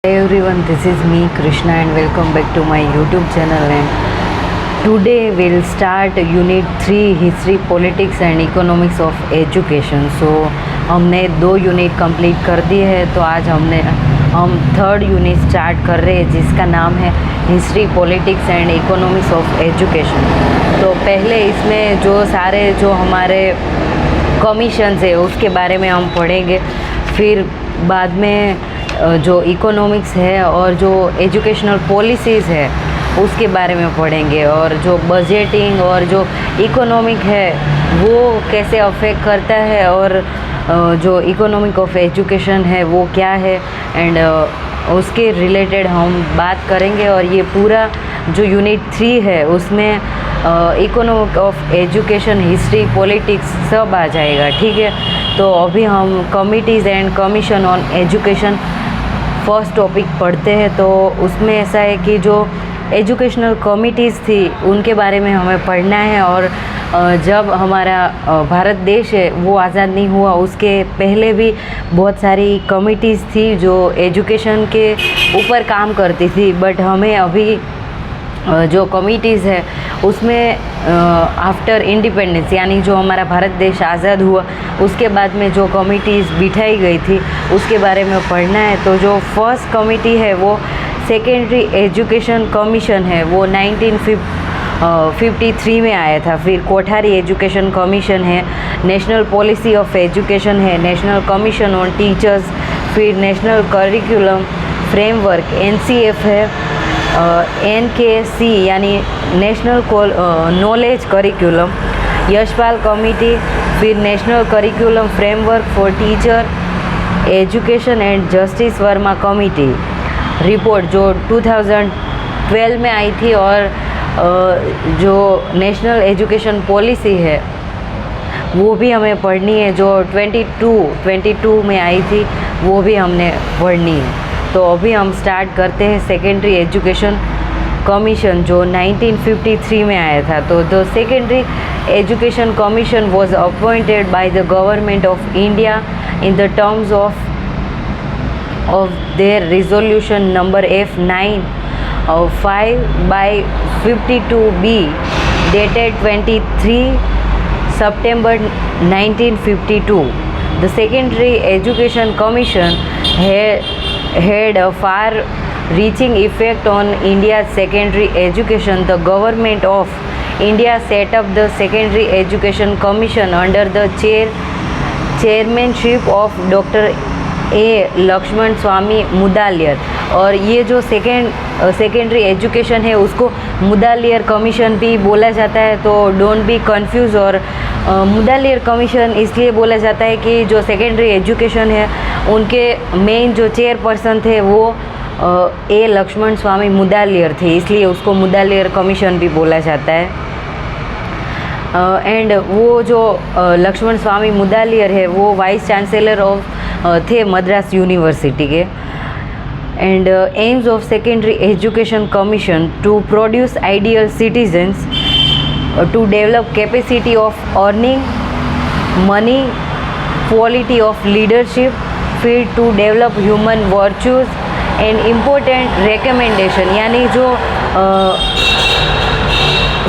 Hey everyone, this is me Krishna and welcome back to my YouTube channel. And today we'll start Unit 3 History, Politics and Economics of Education. So हमने 2 unit complete कर दिए हैं, तो आज हम third unit start कर रहे हैं जिसका नाम है history, politics and economics of education. तो पहले इसमें जो हमारे कमीशंस है उसके बारे में हम पढ़ेंगे, फिर बाद में जो इकोनॉमिक्स है और जो एजुकेशनल पॉलिसीज़ है उसके बारे में पढ़ेंगे, और जो बजटिंग और जो इकोनॉमिक है वो कैसे अफेक्ट करता है, और जो इकोनॉमिक ऑफ एजुकेशन है वो क्या है, एंड उसके रिलेटेड हम बात करेंगे। और ये पूरा जो यूनिट 3 है उसमें economic of education, history, politics सब आ जाएगा, ठीक है। तो अभी हम committees and commission on education first topic पढ़ते हैं। तो उसमें ऐसा है कि जो एजुकेशनल कमिटीज़ थी उनके बारे में हमें पढ़ना है, और जब हमारा भारत देश है वो आज़ाद नहीं हुआ उसके पहले भी बहुत सारी कमिटीज़ थी जो एजुकेशन के ऊपर काम करती थी, बट हमें अभी जो कमिटीज़ है उसमें आफ्टर इंडिपेंडेंस, यानी जो हमारा भारत देश आज़ाद हुआ उसके बाद में जो कमिटीज़ बिठाई गई थी उसके बारे में पढ़ना है। तो जो फर्स्ट कमिटी है वो सेकेंडरी एजुकेशन कमीशन है, वो 1953 में आया था। फिर कोठारी एजुकेशन कमीशन है, नेशनल पॉलिसी ऑफ एजुकेशन है, नेशनल कमीशन ऑन टीचर्स, फिर नेशनल करिकुलम फ्रेमवर्क NCF है, NKC यानी national knowledge curriculum, Yashpal committee, फिर national curriculum framework for teacher education and justice Verma committee report जो 2012 में आई थी, और जो नेशनल एजुकेशन पॉलिसी है वो भी हमें पढ़नी है जो 22 में आई थी, वो भी हमने पढ़नी है। तो अभी हम स्टार्ट करते हैं सेकेंडरी एजुकेशन कमीशन जो 1953 में आया था। तो the secondary education commission was appointed by the government of India in the terms of their resolution number F9/5/52B dated 23 September 1952. The Secondary Education Commission had a far-reaching effect on India's secondary education. The government of India set up the Secondary Education Commission under the chairmanship of Dr. A. Lakshmana Swami Mudaliar, और ये जो secondary education है उसको Mudaliar commission भी बोला जाता है, तो डोंट बी कंफ्यूज। और मुदालियर कमीशन इसलिए बोला जाता है कि जो सेकेंडरी एजुकेशन है उनके मेन जो चेयरपर्सन थे वो A. लक्ष्मण स्वामी मुदालियर थे, इसलिए उसको मुदालियर कमीशन भी बोला जाता है। एंड वो जो लक्ष्मण स्वामी मुदालियर है वो वाइस चांसलर ऑफ थे मद्रास यूनिवर्सिटी के। And aims of secondary education commission to produce ideal citizens, to develop capacity of earning money, quality of leadership, फिर to develop human virtues and important recommendation, यानी जो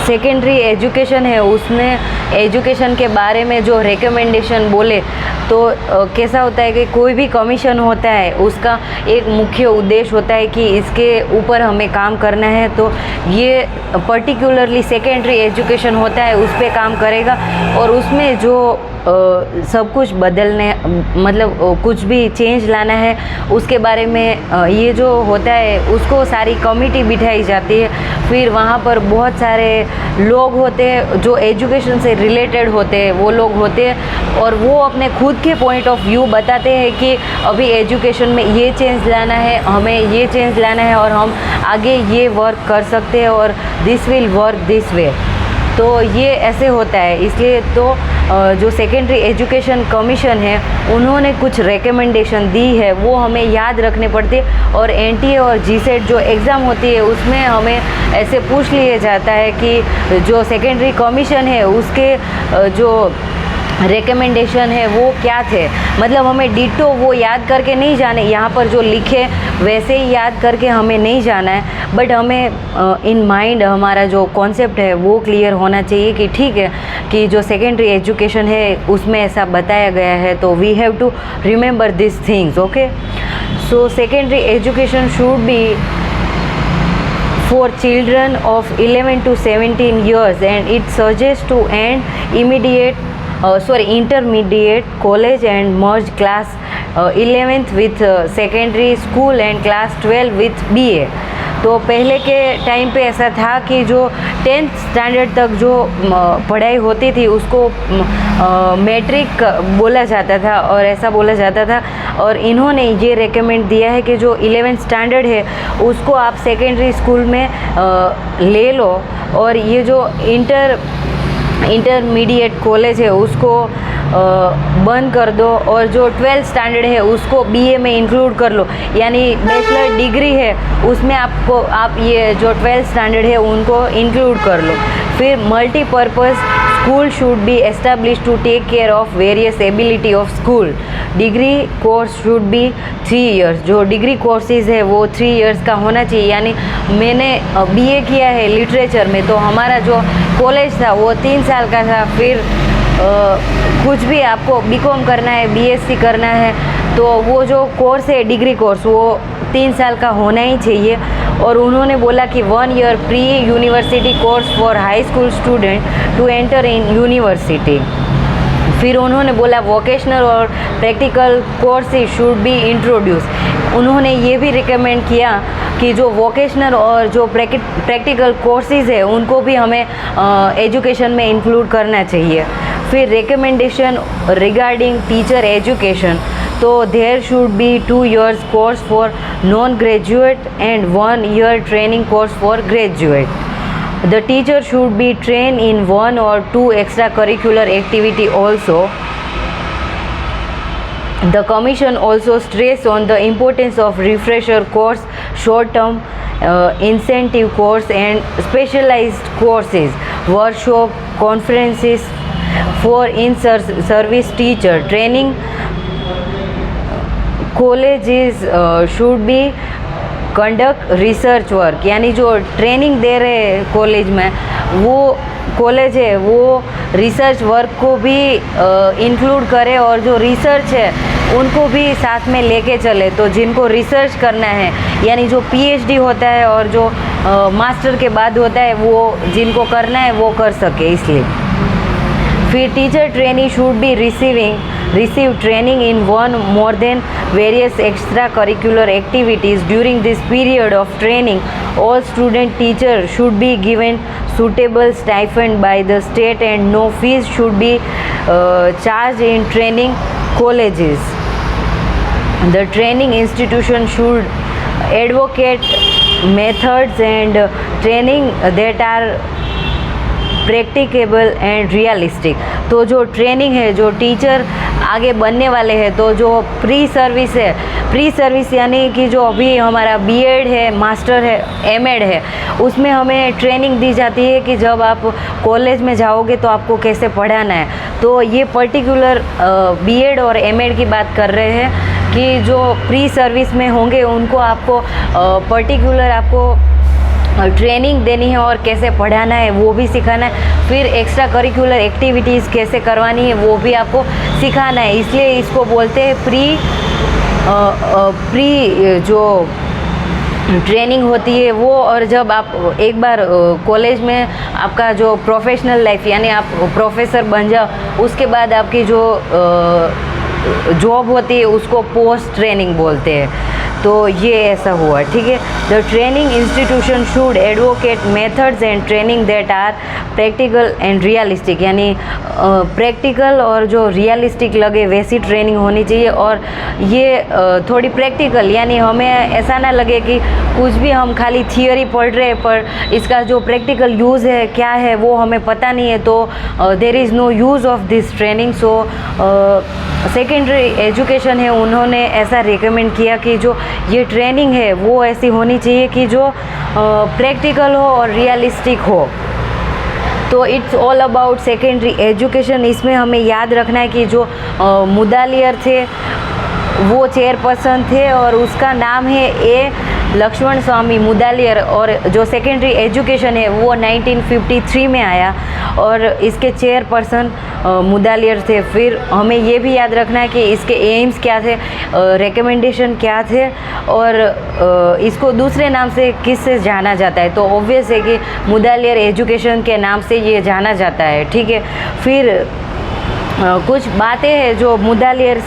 secondary education है उसमें education के बारे में जो रिकमेंडेशन बोले, तो कैसा होता है कि कोई भी कमीशन होता है उसका एक मुख्य उद्देश्य होता है कि इसके ऊपर हमें काम करना है, तो ये पर्टिकुलरली सेकेंडरी एजुकेशन होता है उस पर काम करेगा, और उसमें जो सब कुछ बदलने मतलब कुछ भी चेंज लाना है उसके बारे में ये जो होता है उसको सारी कमिटी बिठाई जाती है। फिर वहाँ पर बहुत सारे लोग होते हैं जो एजुकेशन से रिलेटेड होते हैं, वो लोग होते हैं, और वो अपने खुद के पॉइंट ऑफ व्यू बताते हैं कि अभी एजुकेशन में ये चेंज लाना है, हमें ये चेंज लाना है, और हम आगे ये वर्क कर सकते हैं, और this will work this way. तो ये ऐसे होता है, इसलिए तो जो सेकेंडरी एजुकेशन कमीशन है उन्होंने कुछ रिकमेंडेशन दी है वो हमें याद रखने पड़ते हैं, और NTA और GSET जो एग्ज़ाम होती है उसमें हमें ऐसे पूछ लिया जाता है कि जो सेकेंडरी कमीशन है उसके जो रिकमेंडेशन है वो क्या थे, मतलब हमें डिटो वो याद करके नहीं जाने, यहाँ पर जो लिखे वैसे ही याद करके हमें नहीं जाना है, बट हमें इन माइंड हमारा जो कॉन्सेप्ट है वो क्लियर होना चाहिए कि ठीक है कि जो सेकेंडरी एजुकेशन है उसमें ऐसा बताया गया है, तो we have to remember this things. Okay, so secondary education should be for children of 11 to 17 years, and it suggests to end intermediate college and merge class 11th with secondary school and class 12 with BA. तो पहले के time पे ऐसा था कि जो 10th standard तक जो पढ़ाई होती थी उसको मैट्रिक बोला जाता था और ऐसा बोला जाता था, और इन्होंने ये रेकमेंड दिया है कि जो 11th स्टैंडर्ड है उसको आप सेकेंडरी स्कूल में ले लो, और ये जो इंटरमीडिएट कॉलेज है उसको बंद कर दो, और जो 12th स्टैंडर्ड है उसको बीए में इंक्लूड कर लो, यानी बैचलर डिग्री है उसमें आप ये जो 12th स्टैंडर्ड है उनको इंक्लूड कर लो. फिर multipurpose school should be establish to take care of various ability of school. Degree course should be 3 years. जो डिग्री कोर्सेज है वो 3 years का होना चाहिए, यानी मैंने बीए किया है लिटरेचर में, तो हमारा जो कॉलेज था वो 3 साल का था. फिर कुछ भी आपको बीकॉम करना है, बीएससी करना है, तो वो जो कोर्स है डिग्री कोर्स वो 3 साल का होना ही चाहिए. और उन्होंने बोला कि 1 year pre university course for high school student to enter in university. फिर उन्होंने बोला वोकेशनल और practical courses should be introduce. उन्होंने ये भी रिकमेंड किया कि जो वोकेशनल और जो प्रैक्टिकल कोर्सेज है उनको भी हमें एजुकेशन में इंक्लूड करना चाहिए. फिर रिकमेंडेशन रिगार्डिंग टीचर एजुकेशन, तो there should be 2 years course for non graduate and 1 year training course for graduate. The teacher should be trained in 1 or 2 extracurricular activity also. The commission also stressed on the importance of refresher course, short-term incentive course and specialized courses, workshop, conferences for in-service teacher training. Colleges should be conduct research work, यानी जो training दे रहे हैं college में वो college है वो research work को भी इंक्लूड करे, और जो रिसर्च है उनको भी साथ में लेके चले. तो जिनको रिसर्च करना है यानी जो पीएचडी होता है और जो मास्टर के बाद होता है वो जिनको करना है वो कर सके, इसलिए. फिर teacher trainee should be receive training in one more than various extracurricular activities. During this period of training, all student teachers should be given suitable stipend by the state and no fees should be charged in training colleges. The training institution should advocate methods and training that are practicable and realistic. तो जो training है जो teacher आगे बनने वाले हैं, तो जो प्री सर्विस है, प्री सर्विस यानी कि जो अभी हमारा बीएड है, मास्टर है, एमएड है, उसमें हमें ट्रेनिंग दी जाती है कि जब आप कॉलेज में जाओगे तो आपको कैसे पढ़ाना है. तो ये पर्टिकुलर बीएड और एमएड की बात कर रहे हैं कि जो प्री सर्विस में होंगे उनको आपको पर्टिकुलर आपको ट्रेनिंग देनी है और कैसे पढ़ाना है वो भी सिखाना है. फिर एक्स्ट्रा करिकुलर एक्टिविटीज़ कैसे करवानी है वो भी आपको सिखाना है. इसलिए इसको बोलते हैं प्री जो ट्रेनिंग होती है वो. और जब आप एक बार कॉलेज में आपका जो प्रोफेशनल लाइफ यानी आप प्रोफेसर बन जाओ, उसके बाद आपकी जो जॉब होती है उसको पोस्ट ट्रेनिंग बोलते हैं. तो ये ऐसा हुआ, ठीक है. The training institution should advocate methods and training that are practical and realistic, यानी प्रैक्टिकल और जो रियलिस्टिक लगे वैसी ट्रेनिंग होनी चाहिए. और ये थोड़ी प्रैक्टिकल, यानी हमें ऐसा ना लगे कि कुछ भी हम खाली थियोरी पढ़ रहे हैं पर इसका जो प्रैक्टिकल यूज़ है क्या है वो हमें पता नहीं है, तो there is no use of this training. So secondary education है उन्होंने ऐसा रिकमेंड किया कि जो ये ट्रेनिंग है वो ऐसी होनी चाहिए कि जो प्रैक्टिकल हो और रियलिस्टिक हो. तो तो it's all about secondary education. इसमें हमें याद रखना है कि जो मुदालियर थे वो चेयरपर्सन थे और उसका नाम है ए लक्ष्मण स्वामी मुदालियर, और जो सेकेंडरी एजुकेशन है वो 1953 में आया और इसके चेयरपर्सन मुदालियर थे। फिर हमें ये भी याद रखना है कि इसके एम्स क्या थे, रिकमेंडेशन क्या थे और इसको दूसरे नाम से किससे जाना जाता है। तो ऑब्वियस है कि मुदालियर एजुकेशन के नाम से ये जाना जाता है, ठीक है। फिर कुछ बातें हैं जो मुदालियर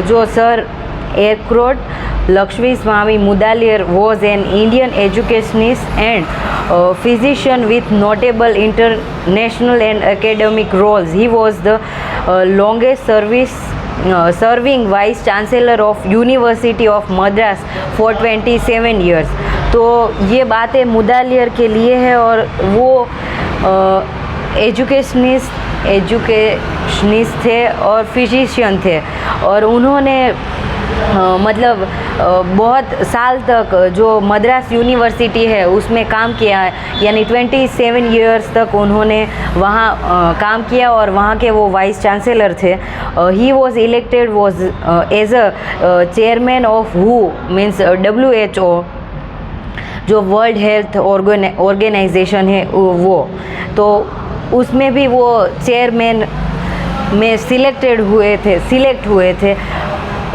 जो sir एयरक्रोट Lakshmi Swami Mudaliar was an Indian educationist and physician with notable international and academic roles. He was the longest serving Vice Chancellor of University of Madras for 27 years. तो ये बातें मुदालियर के लिए है और वो एजुकेशनिस्ट थे और फिजिशियन थे और उन्होंने मतलब बहुत साल तक जो मद्रास यूनिवर्सिटी है उसमें काम किया है, यानी 27 इयर्स तक उन्होंने वहाँ काम किया और वहाँ के वो वाइस चांसलर थे। He was elected was as a chairman of who means WHO, जो वर्ल्ड हेल्थ ऑर्गेनाइजेशन है वो, तो उसमें भी वो चेयरमैन में सिलेक्ट हुए थे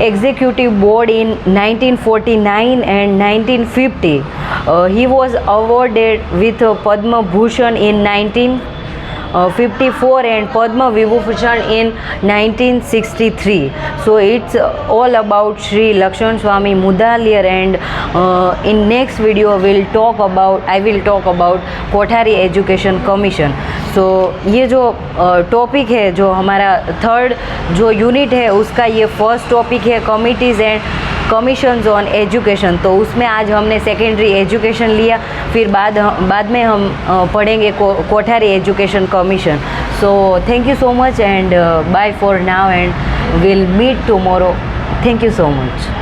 executive board in 1949 and 1950. He was awarded with Padma Bhushan in 1954 and Padma Vibhushan in 1963. So it's all about Shri Lakshman Swami Mudaliar, and in next video I will talk about Kothari Education Commission. तो ये जो topic है, जो हमारा third जो unit है उसका ये फर्स्ट टॉपिक है committees and commissions on education. तो उसमें आज हमने सेकेंडरी एजुकेशन लिया, फिर बाद में हम पढ़ेंगे Kothari education commission. So thank you so much and bye for now and will meet tomorrow. Thank you so much.